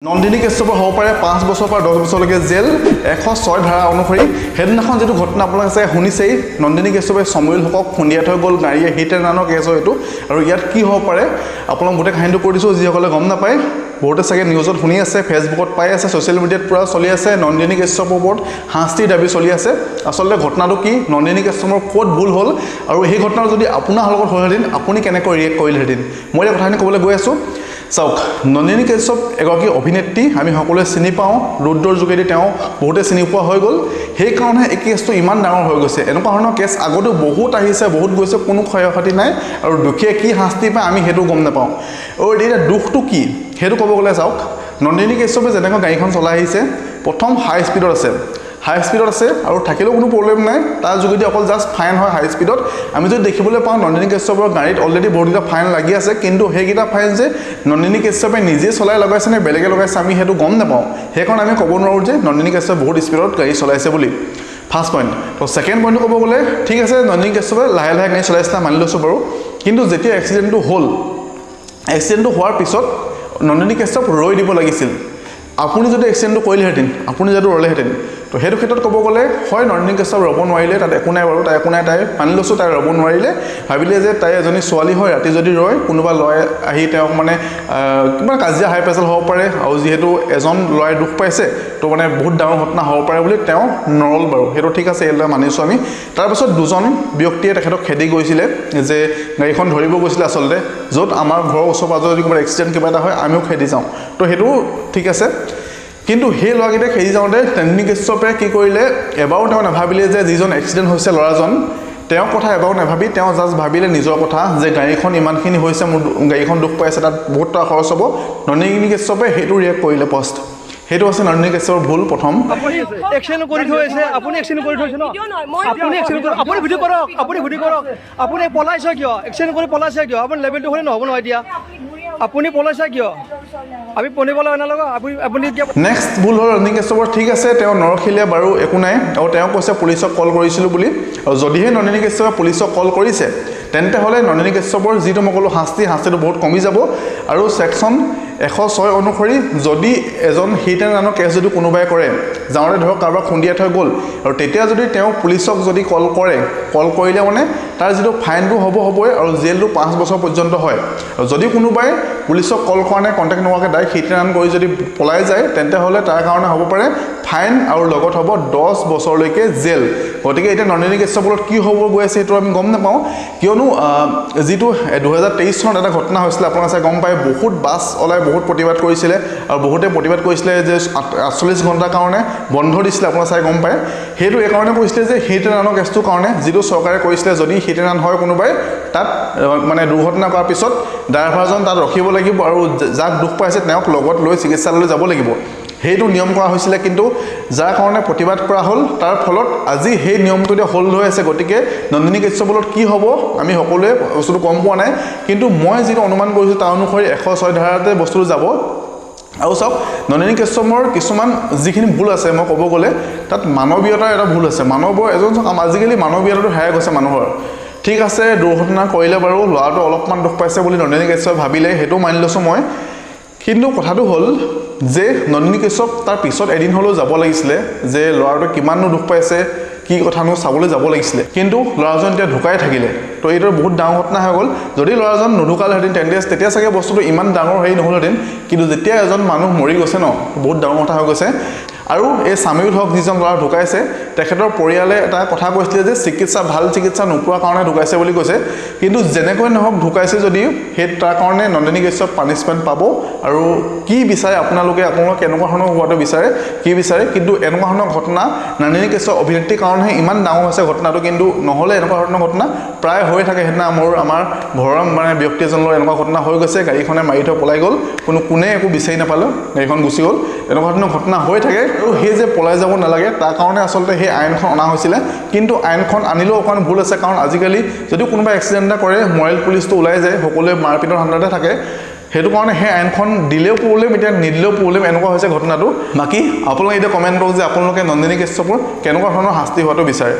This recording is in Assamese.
নন্দিনী কেষ্টপৰ হ'ব পাৰে 5 বছৰৰ পৰা 10 বছৰলৈকে জেল 106 ধাৰা অনুসৰি হেদিনাখন যেটো ঘটনা আপোনালোকে চাগে শুনিছেই নন্দিনী কেষ্টপে সমুইল হকক খুন্দিয়া থৈ গ'ল গাড়ীয়ে হিট এণ্ড ৰানৰ কেছ হয় এইটো আৰু ইয়াত কি হ'ব পাৰে আপোনালোক গোটেই কাহিনীটো কৈ দিছোঁ যিসকলে গম নাপায় বহুতে চাগে নিউজত শুনি আছে ফেচবুকত পাই আছে ছ'চিয়েল মিডিয়াত পুৰা চলি আছে নন্দিনী কেষ্টপৰ ওপৰত শাস্তিৰ দাবী চলি আছে আচলতে ঘটনাটো কি নন্দিনী কেষ্টপৰ ক'ত ভুল হ'ল আৰু এই ঘটনাটো যদি আপোনাৰ লগত হ'লহেঁতেন আপুনি কেনেকৈ ৰিয়েক্ট কৰিলেহেঁতেন মই এই কথাখিনি ক'বলৈ গৈ আছোঁ চাওক নন্দিনী কেষ্টপ এগৰাকী অভিনেত্ৰী আমি সকলোৱে চিনি পাওঁ ৰুদ্ৰৰ যোগেদি তেওঁ বহুতে চিনি পোৱা হৈ গ'ল সেইকাৰণে এই কেছটো ইমান ডাঙৰ হৈ গৈছে এনেকুৱা ধৰণৰ কেছ আগতেও বহুত আহিছে বহুত গৈছে কোনো ক্ষয়ক্ষতি নাই আৰু দুখীয়া কি শাস্তি পায় আমি সেইটো গম নাপাওঁ আৰু এতিয়া দুখটো কি সেইটো ক'ব গ'লে চাওক নন্দিনী কেষ্টপে যেনেকৈ গাড়ীখন চলাই আহিছে প্ৰথম হাই স্পীডত আছে আৰু থাকিলেও কোনো প্ৰব্লেম নাই তাৰ যোগেদি অকল জাষ্ট ফাইন হয় হাই স্পীডত আমি যদি দেখিবলৈ পাওঁ নন্দিনী কেষ্টপৰ গাড়ীত অলৰেডি বহুতকেইটা ফাইন লাগি আছে কিন্তু সেইকেইটা ফাইন যে নন্দিনী কেষ্টপে নিজে চলাই লগাইছে নে বেলেগে লগাইছে আমি সেইটো গম নাপাওঁ সেইকাৰণে আমি ক'ব নোৱাৰোঁ যে নন্দিনী কেষ্টপে বহুত স্পীডত গাড়ী চলাইছে বুলি ফাৰ্ষ্ট পইণ্ট তো ছেকেণ্ড পইণ্টটো ক'ব গ'লে ঠিক আছে নন্দিনী কেষ্টপে লাহে লাহে গাড়ী চলাইছিলে মানি লৈছোঁ বাৰু কিন্তু যেতিয়া এক্সিডেণ্টটো হোৱাৰ পিছত নন্দিনী কেষ্টপ ৰৈ দিব লাগিছিল আপুনি যদি এক্সিডেণ্টটো কৰিলেহেঁতেন আপুনি যদি ৰ'লেহেঁতেন তো সেইটো ক্ষেত্ৰত ক'ব গ'লে হয় নন্দিনী কেষ্টপ ৰ'ব নোৱাৰিলে তাত একো নাই বাৰু তাই একো নাই তাই মানি লৈছোঁ তাই ৰ'ব নোৱাৰিলে ভাবিলে যে তাই এজনী ছোৱালী হয় ৰাতি যদি ৰয় কোনোবা ল'ৰাই আহি তেওঁক মানে কিবা কাজিয়া হাই প্ৰেছাৰ হ'ব পাৰে আৰু যিহেতু এজন ল'ৰাই দুখ পাইছে তো মানে বহুত ডাঙৰ ঘটনা হ'ব পাৰে বুলি তেওঁ নৰল বাৰু সেইটো ঠিক আছে এইবিলাক মানিছোঁ আমি তাৰপাছত দুজন ব্যক্তিয়ে তেখেতক খেদি গৈছিলে যে গাড়ীখন ধৰিব গৈছিলে আচলতে য'ত আমাৰ ঘৰৰ ওচৰ পাজৰ যদি কিবা এক্সিডেণ্ট কিবা এটা হয় আমিও খেদি যাওঁ তো সেইটো ঠিক আছে কিন্তু সেই ল'ৰাকেইটাই খেদি যাওঁতে নন্দিনী কেষ্টপে কি কৰিলে এবাৰো তেওঁ নাভাবিলে যে যিজন এক্সিডেণ্ট হৈছে ল'ৰাজন তেওঁৰ কথা এবাৰো নাভাবি তেওঁ জাষ্ট ভাবিলে নিজৰ কথা যে গাড়ীখন ইমানখিনি হৈছে মোৰ গাড়ীখন দুখ পাইছে তাত বহুত টকা খৰচ হ'ব নন্দিনী কেষ্টপে সেইটো ৰিয়েক্ট কৰিলে ফাৰ্ষ্ট সেইটো আছে নন্দিনী কেষ্টপৰ ভুল প্ৰথম এক্সিডেণ্ট কৰি থৈছে আপুনি এক্সিডেণ্ট কৰি থৈছে ন আপুনি এক্সিডেণ্ট কৰক আপুনি ভিডিঅ' কৰক আপুনি পলাইছে কিয় এক্সিডেণ্ট কৰি পলাইছে কিয় আপুনি লেভেলটো হ'লে নহ'ব নহয় এতিয়া আপুনি পলাইছে কিয় আমি পঢ়িবলৈ নালাগে আপুনি নেক্সট ভুল হ'ল নন্দিনী কেষ্টপৰ ঠিক আছে তেওঁ নৰখিলে বাৰু একো নাই আৰু তেওঁ কৈছে পুলিচক কল কৰিছিলোঁ বুলি আৰু যদিহে নন্দিনী কেষ্টপে পুলিচক কল কৰিছে তেন্তে হ'লে নন্দিনী কেষ্টপৰ যিটো মই ক'লোঁ শাস্তিটো বহুত কমি যাব আৰু ছেকশ্যন 106 অনুসৰি যদি এজন হিট এণ্ড ৰানৰ কেছ যদি কোনোবাই কৰে যাওঁতে ধৰক কাৰোবাক খুন্দিয়াই থৈ গ'ল আৰু তেতিয়া যদি তেওঁ পুলিচক যদি কল কৰিলে মানে তাৰ যিটো ফাইনটো হ'বই আৰু জেলটো 5 বছৰ পৰ্যন্ত হয় আৰু যদি কোনোবাই পুলিচক কল কৰা নাই কণ্টেক্ট নোহোৱাকৈ ডাইৰেক্ট হিট এণ্ড ৰান কৰি যদি পলাই যায় তেন্তে হ'লে তাৰ কাৰণে হ'ব পাৰে ফাইন আৰু লগত হ'ব 10 বছৰলৈকে জেল গতিকে এতিয়া নন্দিনী কেষ্টপৰ কি হ'ব গৈ আছে সেইটো আমি গম নাপাওঁ কিয়নো যিটো 2023 চনত এটা ঘটনা হৈছিলে আপোনালোকে চাই গম পায় বহুত বাছ ওলাই বহুত প্ৰতিবাদ কৰিছিলে আৰু বহুতে প্ৰতিবাদ কৰিছিলে যে 48 ঘণ্টাৰ কাৰণে বন্ধ দিছিলে আপোনালোকে চাই গম পায় সেইটো এই কাৰণে কৈছিলে যে হিট এণ্ড ৰানৰ কেছটোৰ কাৰণে যিটো চৰকাৰে কৈছিলে যদি হিট এণ্ড ৰান হয় কোনোবাই তাত মানে দুৰ্ঘটনা কৰাৰ পিছত ড্ৰাইভাৰজন তাত ৰখিব লাগিব আৰু যাক দুখ পাইছে তেওঁক লগত লৈ চিকিৎসালয়লৈ যাব লাগিব সেইটো নিয়ম কৰা হৈছিলে কিন্তু যাৰ কাৰণে প্ৰতিবাদ কৰা হ'ল তাৰ ফলত আজি সেই নিয়মটো এতিয়া হোল্ড হৈ আছে গতিকে নন্দিনী কেষ্টপৰ কি হ'ব আমি সকলোৱে বস্তুটো গম পোৱা নাই কিন্তু মই যিটো অনুমান কৰিছোঁ তাৰ অনুসৰি 106 ধাৰাতে বস্তুটো যাব আৰু চাওক নন্দিনী কেষ্টপৰ কিছুমান যিখিনি ভুল আছে মই ক'ব গ'লে তাত মানৱীয়তাৰ এটা ভুল আছে এজন আজিকালি মানৱীয়তাটো হেৰাই গৈছে মানুহৰ ঠিক আছে দুৰ্ঘটনা কৰিলে বাৰু ল'ৰাটো অলপমান দুখ পাইছে বুলি নন্দিনী কেষ্টপে ভাবিলে সেইটো মানি লৈছোঁ মই কিন্তু কথাটো হ'ল যে নন্দিনী কেষ্টপ তাৰ পিছত এদিন হ'লেও যাব লাগিছিলে যে ল'ৰাটোৱে কিমাননো দুখ পাইছে কি কথানো চাবলৈ যাব লাগিছিলে কিন্তু ল'ৰাজন এতিয়া ঢুকাই থাকিলে তো এইটো বহুত ডাঙৰ ঘটনা হৈ গ'ল যদি ল'ৰাজন নুঢুকালেহেঁতেন তেতিয়া চাগে বস্তুটো ইমান ডাঙৰ হেৰি নহ'লহেঁতেন কিন্তু যেতিয়া এজন মানুহ মৰি গৈছে ন বহুত ডাঙৰ কথা হৈ গৈছে আৰু এই সামিউল হক যিজন ল'ৰা ঢুকাইছে তেখেতৰ পৰিয়ালে এটা কথা কৈছিলে যে ভাল চিকিৎসা নোপোৱাৰ কাৰণে ঢুকাইছে বুলি কৈছে কিন্তু যেনেকৈ নহওক ঢুকাইছে যদিও সেই তাৰ কাৰণে নন্দিনী কেষ্টপ পানিছমেণ্ট পাব আৰু কি বিচাৰে আপোনালোকে কেনেকুৱা ধৰণৰ হোৱাটো বিচাৰে কি বিচাৰে কিন্তু এনেকুৱা ধৰণৰ ঘটনা নন্দিনী কেষ্টপ অভিনেত্ৰীৰ কাৰণেহে ইমান ডাঙৰ হৈছে ঘটনাটো কিন্তু নহ'লে এনেকুৱা ধৰণৰ ঘটনা প্ৰায় হৈ থাকে সেইদিনা আমাৰ ঘৰৰ মানে ব্যক্তি এজনৰ এনেকুৱা ঘটনা হৈ গৈছে গাড়ীখনে মাৰি থৈ পলাই গ'ল কোনে একো বিচাৰি নাপালে গাড়ীখন গুচি গ'ল এনেকুৱা ধৰণৰ ঘটনা হৈ থাকে আৰু সেই যে পলাই যাব নালাগে তাৰ কাৰণে আচলতে সেই আইনখন অনা হৈছিলে কিন্তু আইনখন আনিলেও অকণমান ভুল আছে কাৰণ আজিকালি যদি কোনোবা এক্সিডেণ্ট এটা কৰে মৰেল পুলিচটো ওলাই যায় সকলোৱে মাৰপিটৰ ধান্দাতে থাকে সেইটো কাৰণে সেই আইনখন দিলেও প্ৰব্লেম এতিয়া নিদিলেও প্ৰব্লেম এনেকুৱা হৈছে ঘটনাটো বাকী আপোনালোকে এতিয়া কমেণ্ট কৰক যে আপোনালোকে নন্দিনী কেষ্টপৰ কেনেকুৱা ধৰণৰ শাস্তি হোৱাটো বিচাৰে